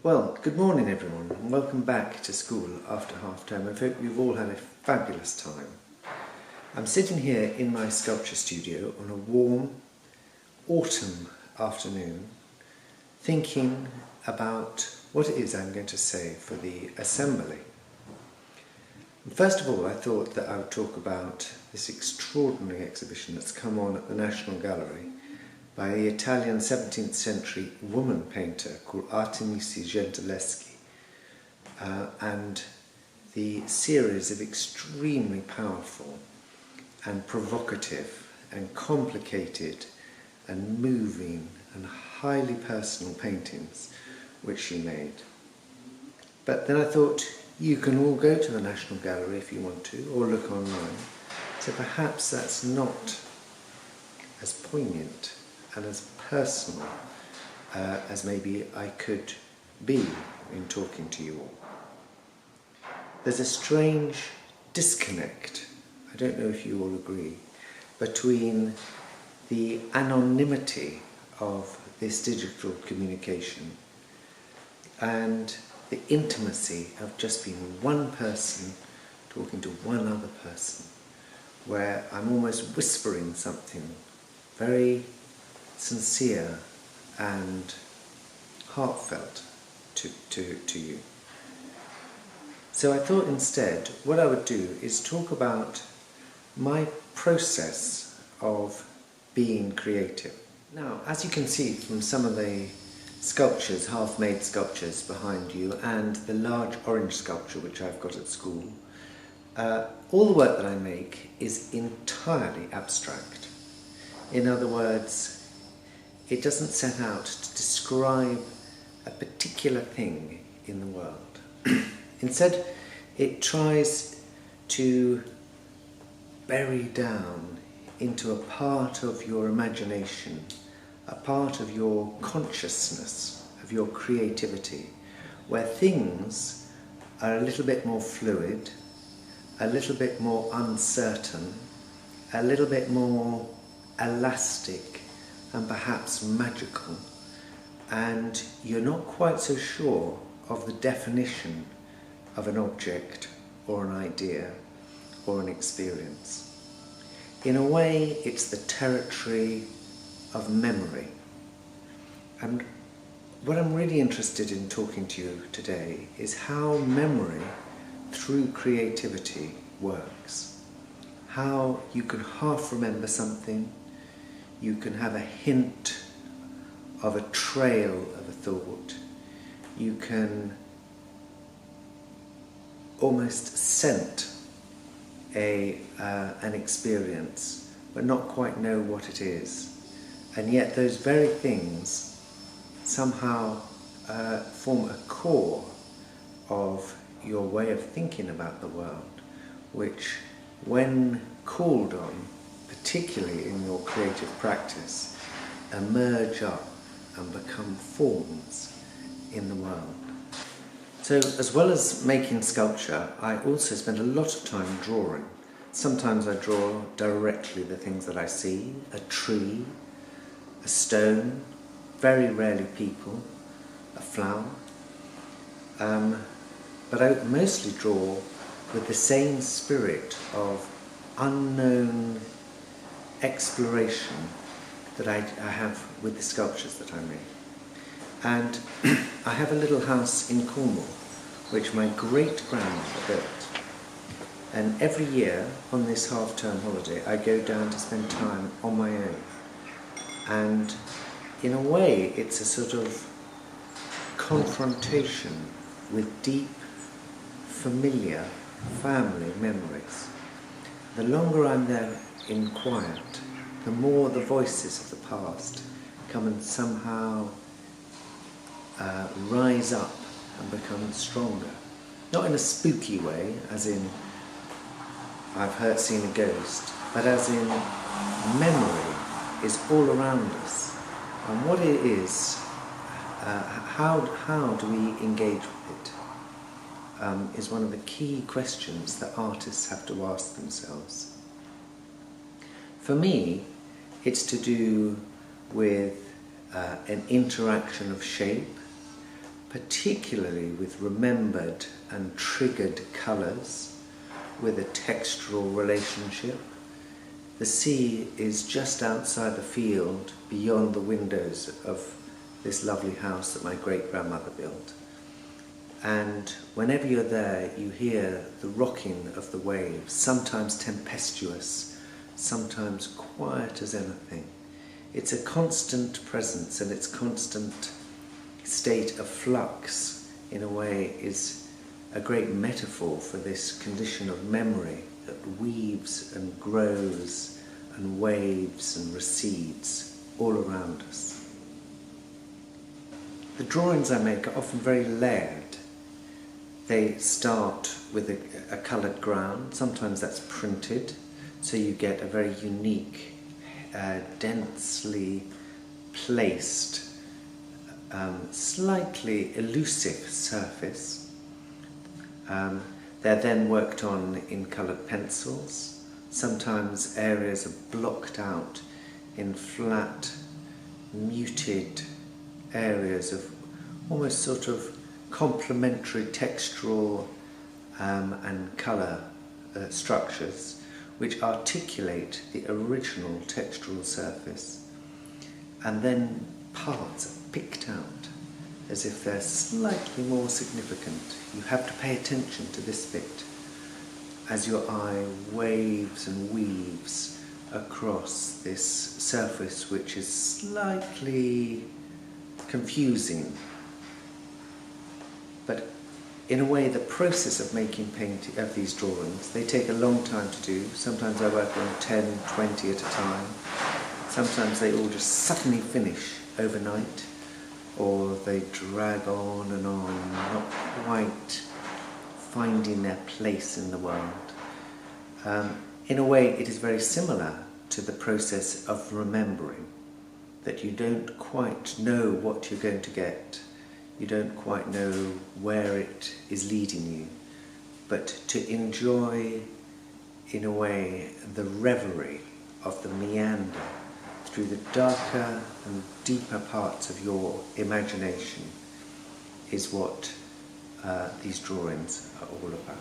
Well, good morning everyone and welcome back to school after half term. I hope you've all had a fabulous time. I'm sitting here in my sculpture studio on a warm autumn afternoon thinking about what it is I'm going to say for the assembly. First of all, I thought that I would talk about this extraordinary exhibition that's come on at the National Gallery by the Italian 17th century woman painter called Artemisia Gentileschi, and the series of extremely powerful and provocative and complicated and moving and highly personal paintings which she made. But then I thought you can all go to the National Gallery if you want to, or look online, so perhaps that's not as poignant and as personal as maybe I could be in talking to you all. There's a strange disconnect, I don't know if you all agree, between the anonymity of this digital communication and the intimacy of just being one person talking to one other person, where I'm almost whispering something very sincere and heartfelt to you. So I thought instead what I would do is talk about my process of being creative. Now, as you can see from some of the sculptures, half-made sculptures behind you, and the large orange sculpture which I've got at school, all the work that I make is entirely abstract. In other words, it doesn't set out to describe a particular thing in the world. Instead, it tries to bury down into a part of your imagination, a part of your consciousness, of your creativity, where things are a little bit more fluid, a little bit more uncertain, a little bit more elastic and perhaps magical, and you're not quite so sure of the definition of an object or an idea or an experience. In a way, it's the territory of memory. And what I'm really interested in talking to you today is how memory through creativity works. How you can half remember something, you can have a hint of a trail of a thought, you can almost scent an experience but not quite know what it is, and yet those very things somehow form a core of your way of thinking about the world, which, when called on, particularly in your creative practice, emerge up and become forms in the world. So, as well as making sculpture, I also spend a lot of time drawing. Sometimes I draw directly the things that I see, a tree, a stone, very rarely people, a flower. But I mostly draw with the same spirit of unknown exploration that I have with the sculptures that I make. And I have a little house in Cornwall which my great-grandmother built, and every year on this half-term holiday I go down to spend time on my own, and in a way it's a sort of confrontation with deep, familiar family memories. The longer I'm there in quiet, the more the voices of the past come and somehow rise up and become stronger. Not in a spooky way, as in I've seen a ghost, but as in memory is all around us. And what it is, how do we engage with it, is one of the key questions that artists have to ask themselves. For me, it's to do with an interaction of shape, particularly with remembered and triggered colours, with a textural relationship. The sea is just outside the field, beyond the windows of this lovely house that my great-grandmother built. And whenever you're there, you hear the rocking of the waves, sometimes tempestuous, sometimes quiet as anything. It's a constant presence, and its constant state of flux, in a way, is a great metaphor for this condition of memory that weaves and grows and waves and recedes all around us. The drawings I make are often very layered. They start with a coloured ground. Sometimes that's printed, so you get a very unique, densely placed, slightly elusive surface. They're then worked on in coloured pencils. Sometimes areas are blocked out in flat, muted areas of almost sort of complementary textural and colour structures which articulate the original textural surface, and then parts are picked out as if they're slightly more significant. You have to pay attention to this bit as your eye waves and weaves across this surface which is slightly confusing. But in a way, the process of making of these drawings, they take a long time to do. Sometimes I work on 10, 20 at a time. Sometimes they all just suddenly finish overnight, or they drag on and on, not quite finding their place in the world. In a way, it is very similar to the process of remembering, that you don't quite know what you're going to get. You don't quite know where it is leading you, but to enjoy, in a way, the reverie of the meander through the darker and deeper parts of your imagination is what these drawings are all about.